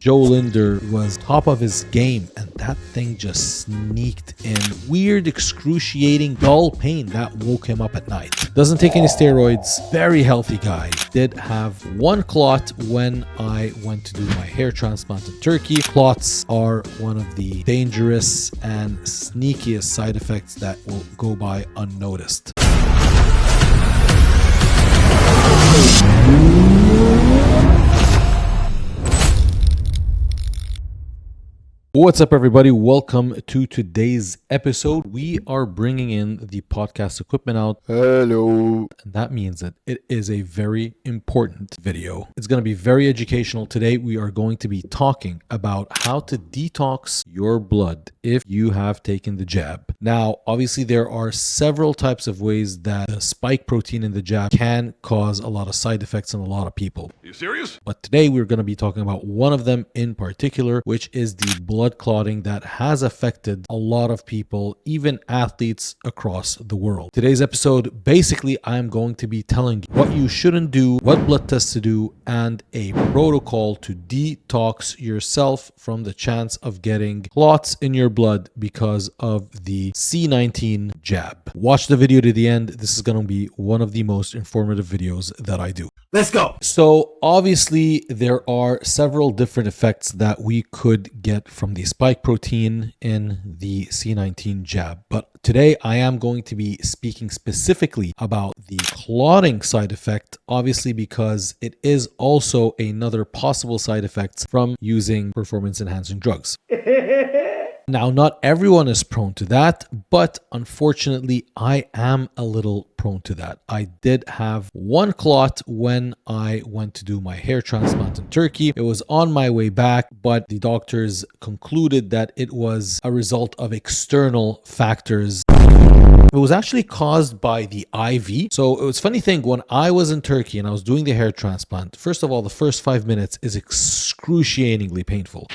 Joe Linder was top of his game, and that thing just sneaked in. Weird, excruciating, dull pain that woke him up at night. Doesn't take any steroids, very healthy guy. Did have one clot when I went to do my hair transplant in Turkey. Clots are one of the dangerous and sneakiest side effects that will go by unnoticed. What's up, everybody? Welcome to today's episode. We are bringing in the podcast equipment out. Hello. And that means that it is a very important video. It's going to be very educational. Today, we are going to be talking about how to detox your blood if you have taken the jab. Now, obviously, there are several types of ways that the spike protein in the jab can cause a lot of side effects in a lot of people. Are you serious? But today, we're going to be talking about one of them in particular, which is the blood clotting that has affected a lot of people, even athletes across the world. Today's episode, basically, I'm going to be telling you what you shouldn't do, what blood tests to do, and a protocol to detox yourself from the chance of getting clots in your blood because of the C19 jab. Watch the video to the end. This is going to be one of the most informative videos that I do. Let's go. So obviously there are several different effects that we could get from the spike protein in the C19 jab. But today I am going to be speaking specifically about the clotting side effect, obviously because it is also another possible side effect from using performance enhancing drugs. Now, not everyone is prone to that, but unfortunately, I am a little prone to that. I did have one clot when I went to do my hair transplant in Turkey. It was on my way back, but the doctors concluded that it was a result of external factors. It was actually caused by the IV. So it was a funny thing, when I was in Turkey and I was doing the hair transplant, first of all, the first 5 minutes is excruciatingly painful.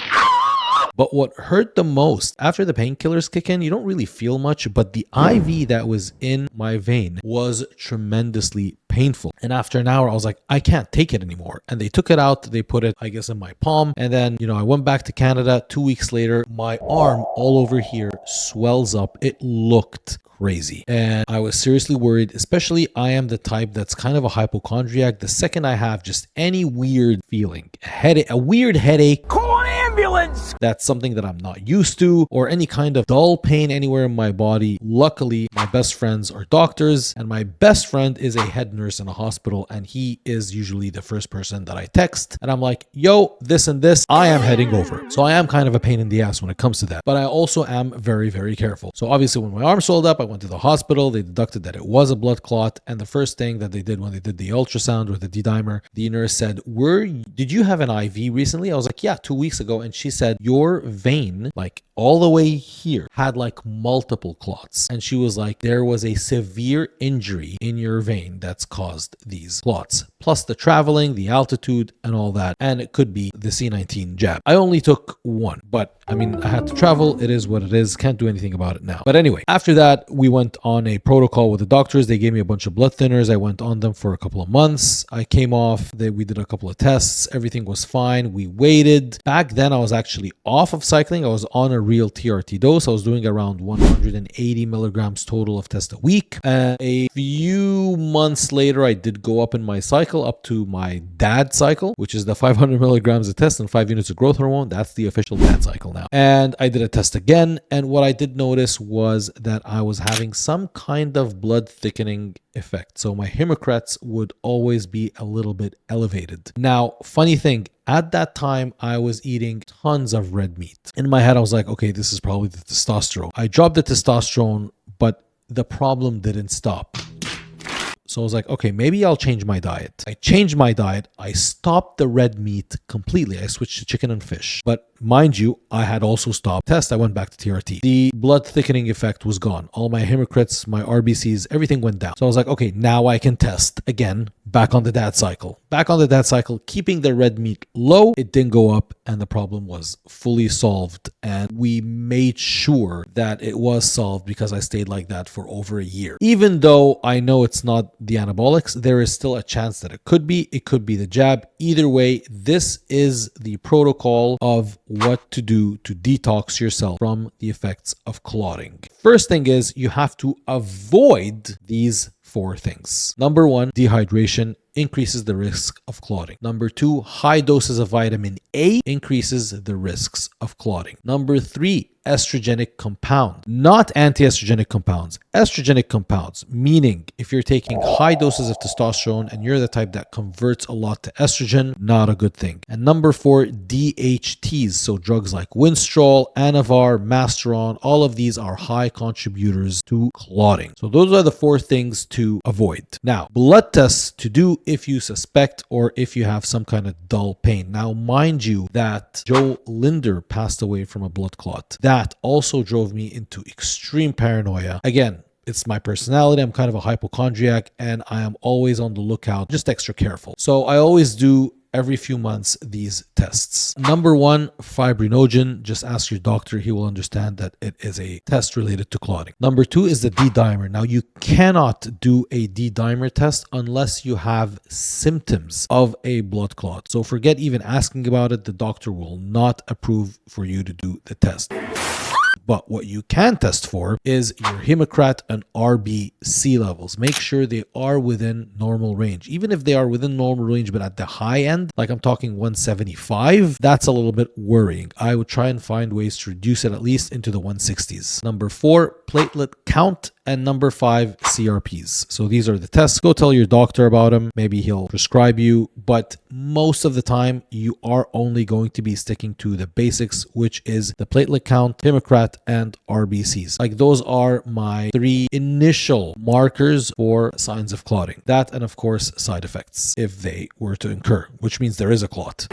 But what hurt the most, after the painkillers kick in, you don't really feel much, but the IV that was in my vein was tremendously painful. And after an hour, I was like, I can't take it anymore. And they took it out, they put it, I guess, in my palm. And then, I went back to Canada 2 weeks later, my arm all over here swells up. It looked crazy. And I was seriously worried, especially I am the type that's kind of a hypochondriac. The second I have just any weird feeling, a weird headache, call an ambulance! That's something that I'm not used to, or any kind of dull pain anywhere in my body. Luckily, my best friends are doctors, and my best friend is a head nurse in a hospital, and he is usually the first person that I text. And I'm like, yo, this and this, I am heading over. So I am kind of a pain in the ass when it comes to that. But I also am very, very careful. So obviously when my arm swelled up, I went to the hospital. They deducted that it was a blood clot. And the first thing that they did when they did the ultrasound or the D-dimer, the nurse said, did you have an IV recently? I was like, yeah, 2 weeks ago. And she said, your vein, like all the way here, had like multiple clots. And she was like, there was a severe injury in your vein that's caused these clots, plus the traveling, the altitude, and all that. And it could be the C19 jab. I only took one, but I had to travel. It is what it is. Can't do anything about it now. But anyway, after that, we went on a protocol with the doctors. They gave me a bunch of blood thinners. I went on them for a couple of months. I came off. We did a couple of tests. Everything was fine. We waited. Back then, I was actually off of cycling. I was on a real TRT dose. I was doing around 180 milligrams total of test a week. A few months later, I did go up in my cycle up to my dad cycle, which is the 500 milligrams of test and 5 units of growth hormone. That's the official dad cycle now. And I did a test again. And what I did notice was that I was having some kind of blood thickening effect. So my hemocrits would always be a little bit elevated. Now, funny thing, at that time, I was eating tons of red meat. In my head, I was like, okay, this is probably the testosterone. I dropped the testosterone, but the problem didn't stop. So I was like, okay, maybe I'll change my diet. I changed my diet. I stopped the red meat completely. I switched to chicken and fish. But mind you, I had also stopped test. I went back to TRT. The blood thickening effect was gone. All my hemocrits, my RBCs, everything went down. So I was like, okay, now I can test again back on the dad cycle. Back on the dad cycle, keeping the red meat low. It didn't go up and the problem was fully solved. And we made sure that it was solved because I stayed like that for over a year. Even though I know it's not the anabolics, there is still a chance that it could be. It could be the jab. Either way, this is the protocol of what to do to detox yourself from the effects of clotting. First thing is you have to avoid these 4 things. Number 1, dehydration increases the risk of clotting. Number 2, high doses of vitamin A increases the risks of clotting. Number 3, estrogenic compound, not anti-estrogenic compounds, estrogenic compounds, meaning if you're taking high doses of testosterone and you're the type that converts a lot to estrogen, not a good thing. And number 4, DHTs, so drugs like Winstrol, Anavar, Masteron, all of these are high contributors to clotting. So those are the 4 things to avoid. Now, blood tests to do if you suspect or if you have some kind of dull pain. Now, mind you that Joe Linder passed away from a blood clot. That also drove me into extreme paranoia. Again, it's my personality. I'm kind of a hypochondriac and I am always on the lookout, just extra careful. So I always do every few months these tests. Number 1, fibrinogen. Just ask your doctor. He will understand that it is a test related to clotting. Number 2 is the D-dimer. Now, you cannot do a D-dimer test unless you have symptoms of a blood clot. So forget even asking about it. The doctor will not approve for you to do the test. But what you can test for is your hematocrit and RBC levels. Make sure they are within normal range. Even if they are within normal range, but at the high end, like I'm talking 175, that's a little bit worrying. I would try and find ways to reduce it at least into the 160s. Number 4, platelet count. And number 5, CRPs. So these are the tests. Go tell your doctor about them. Maybe he'll prescribe you. But most of the time, you are only going to be sticking to the basics, which is the platelet count, hematocrit, and RBCs. Like those are my 3 initial markers for signs of clotting. That and of course, side effects if they were to incur, which means there is a clot.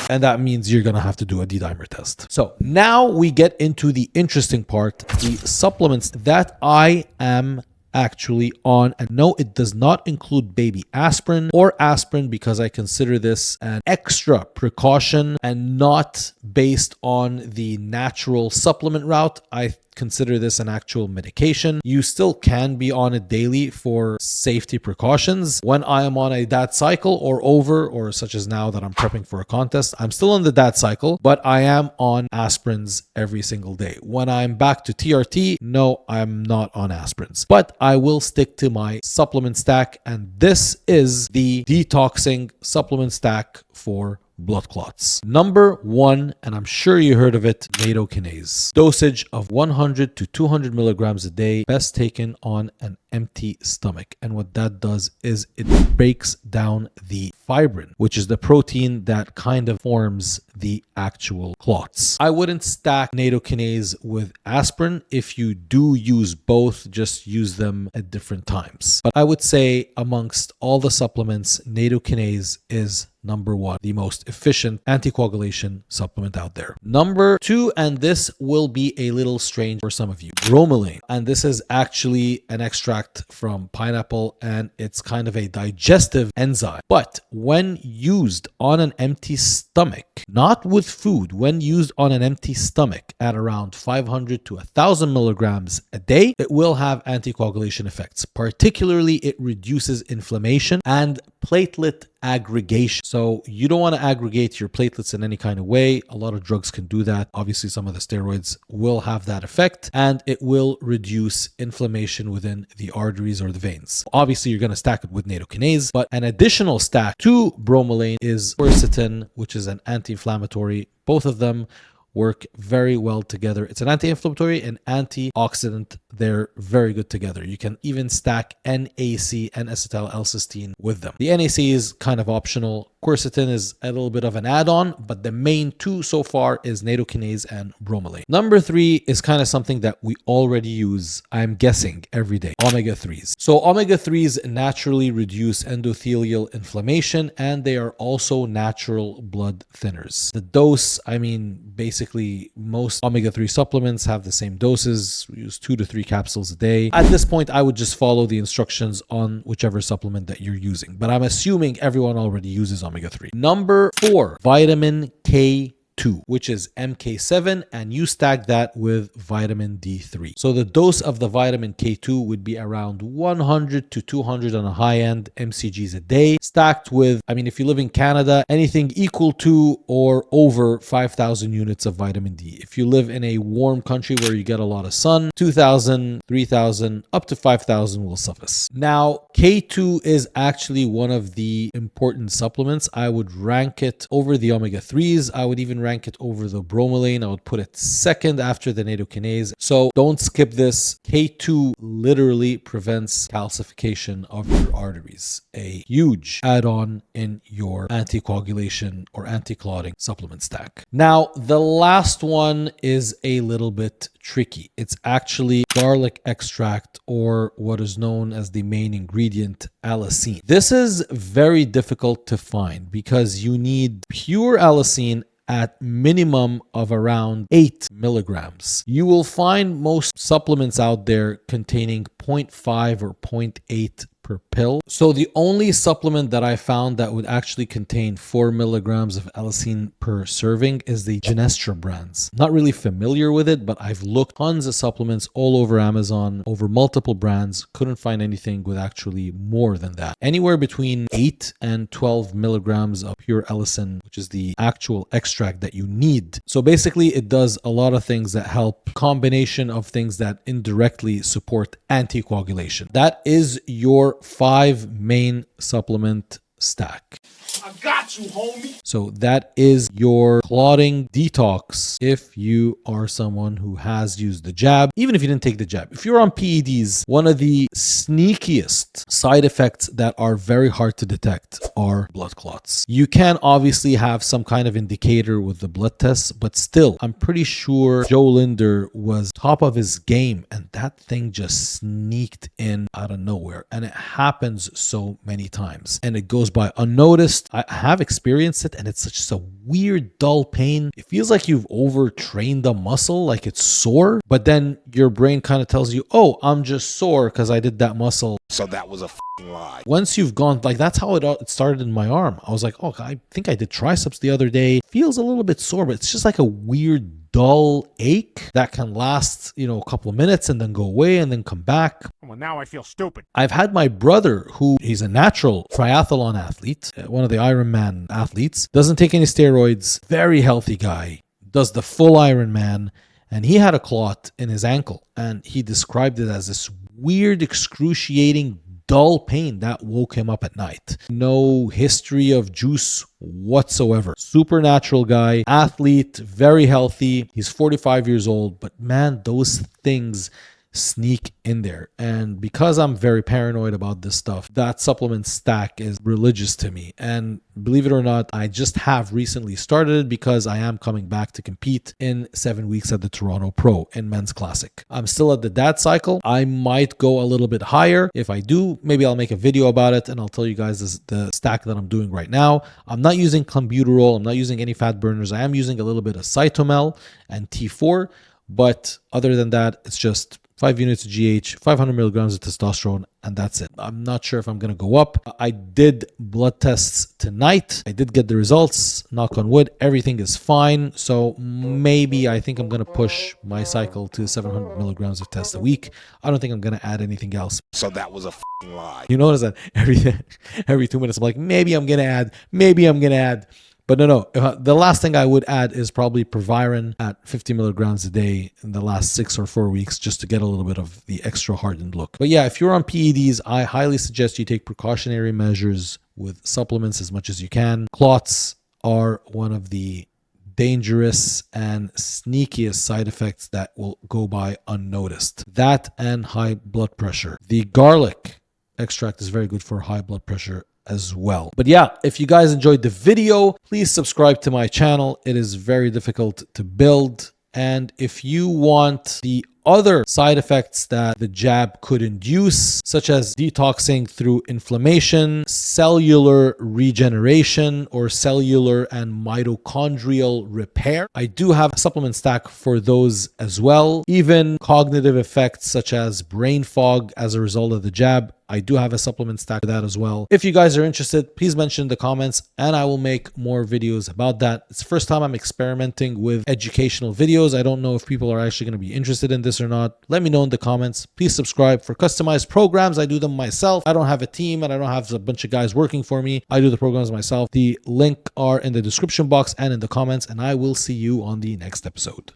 And that means you're going to have to do a D-dimer test. So now we get into the interesting part, the supplements that I am actually on. And no, it does not include baby aspirin or aspirin because I consider this an extra precaution and not based on the natural supplement route. I consider this an actual medication. You still can be on it daily for safety precautions. When I am on a dad cycle or over, or such as now that I'm prepping for a contest, I'm still on the dad cycle, but I am on aspirins every single day. When I'm back to TRT, no, I'm not on aspirins, but I will stick to my supplement stack. And this is the detoxing supplement stack for blood clots. Number 1, and I'm sure you heard of it, Nattokinase. Dosage of 100 to 200 milligrams a day, best taken on an empty stomach. And what that does is it breaks down the fibrin, which is the protein that kind of forms the actual clots. I wouldn't stack Nattokinase with aspirin. If you do use both, just use them at different times. But I would say amongst all the supplements, Nattokinase is number 1, the most efficient anticoagulation supplement out there. Number 2, and this will be a little strange for some of you, bromelain. And this is actually an extract from pineapple and it's kind of a digestive enzyme. But when used on an empty stomach, not with food, when used on an empty stomach at around 500 to 1,000 milligrams a day, it will have anticoagulation effects. Particularly, it reduces inflammation and platelet aggregation. So you don't want to aggregate your platelets in any kind of way. A lot of drugs can do that. Obviously, some of the steroids will have that effect and it will reduce inflammation within the arteries or the veins. Obviously, you're going to stack it with Nattokinase, but an additional stack to bromelain is quercetin, which is an anti-inflammatory. Both of them work very well together. It's an anti-inflammatory and antioxidant. They're very good together. You can even stack NAC and acetyl-L-cysteine with them. The NAC is kind of optional. Quercetin is a little bit of an add-on, but the main 2 so far is Nattokinase and bromelain. Number 3 is kind of something that we already use, I'm guessing, every day, omega-3s. So omega-3s naturally reduce endothelial inflammation and they are also natural blood thinners. The dose, I mean, basically basically most omega-3 supplements have the same doses. We use 2 to 3 capsules a day. At this point, I would just follow the instructions on whichever supplement that you're using, but I'm assuming everyone already uses omega-3. Number 4, vitamin K2, which is MK7, and you stack that with vitamin D3. So the dose of the vitamin K2 would be around 100 to 200 on a high end mcgs a day, stacked with, I mean, if you live in Canada, anything equal to or over 5,000 units of vitamin D. If you live in a warm country where you get a lot of sun, 2,000, 3,000, up to 5,000 will suffice. Now, K2 is actually one of the important supplements. I would rank it over the omega-3s. I would even rank it over the bromelain. I would put it second after the Nattokinase. So don't skip this. K2 literally prevents calcification of your arteries. A huge add-on in your anticoagulation or anti-clotting supplement stack. Now, the last one is a little bit tricky. It's actually garlic extract, or what is known as the main ingredient, allicin. This is very difficult to find because you need pure allicin at minimum of around 8 milligrams. You will find most supplements out there containing 0.5 or 0.8 per pill. So the only supplement that I found that would actually contain 4 milligrams of allicin per serving is the Genestra brands. Not really familiar with it, but I've looked tons of supplements all over Amazon, over multiple brands, couldn't find anything with actually more than that. Anywhere between 8 and 12 milligrams of pure allicin, which is the actual extract that you need. So basically it does a lot of things that help, combination of things that indirectly support anticoagulation. That is your 5 main supplement stack. I got you, homie. So that is your clotting detox if you are someone who has used the jab, even if you didn't take the jab. If you're on PEDs, one of the sneakiest side effects that are very hard to detect are blood clots. You can obviously have some kind of indicator with the blood tests, but still, I'm pretty sure Joe Linder was top of his game and that thing just sneaked in out of nowhere. And it happens so many times and it goes by unnoticed. I have experienced it and it's just a weird dull pain. It feels like you've overtrained the muscle, like it's sore, but then your brain kind of tells you, oh, I'm just sore because I did that muscle. So that was a lie. Once you've gone, like that's how it started in my arm. I was like, oh, I think I did triceps the other day. Feels a little bit sore, but it's just like a weird dull ache that can last, a couple of minutes and then go away and then come back. Well, now I feel stupid. I've had my brother, who he's a natural triathlon athlete, one of the Ironman athletes, doesn't take any steroids, very healthy guy, does the full Ironman, and he had a clot in his ankle and he described it as this weird, excruciating, dull pain that woke him up at night. No history of juice whatsoever. Supernatural guy, athlete, very healthy. He's 45 years old, but man, those things sneak in there. And because I'm very paranoid about this stuff, that supplement stack is religious to me. And believe it or not, I just have recently started it because I am coming back to compete in 7 weeks at the Toronto Pro in Men's Classic. I'm still at the dad cycle. I might go a little bit higher. If I do, maybe I'll make a video about it and I'll tell you guys the stack that I'm doing right now. I'm not using clenbuterol. I'm not using any fat burners. I am using a little bit of Cytomel and T4. But other than that, it's just 5 units of GH, 500 milligrams of testosterone, and that's it. I'm not sure if I'm going to go up. I did blood tests tonight. I did get the results. Knock on wood. Everything is fine. So maybe I think I'm going to push my cycle to 700 milligrams of test a week. I don't think I'm going to add anything else. So that was a lie. You notice that every 2 minutes I'm like, maybe I'm going to add, maybe I'm going to add. But no. The last thing I would add is probably Proviron at 50 milligrams a day in the last 6 or 4 weeks, just to get a little bit of the extra hardened look. But yeah, if you're on PEDs, I highly suggest you take precautionary measures with supplements as much as you can. Clots are one of the dangerous and sneakiest side effects that will go by unnoticed. That and high blood pressure. The garlic extract is very good for high blood pressure as well. But yeah, if you guys enjoyed the video, please subscribe to my channel. It is very difficult to build. And if you want the other side effects that the jab could induce, such as detoxing through inflammation, cellular regeneration, or cellular and mitochondrial repair. I do have a supplement stack for those as well. Even cognitive effects such as brain fog as a result of the jab, I do have a supplement stack for that as well. If you guys are interested, please mention in the comments and I will make more videos about that. It's the first time I'm experimenting with educational videos. I don't know if people are actually going to be interested in this or not. Let me know in the comments. Please subscribe for customized programs. I do them myself. I don't have a team and I don't have a bunch of guys working for me. I do the programs myself. The link are in the description box and in the comments, and I will see you on the next episode.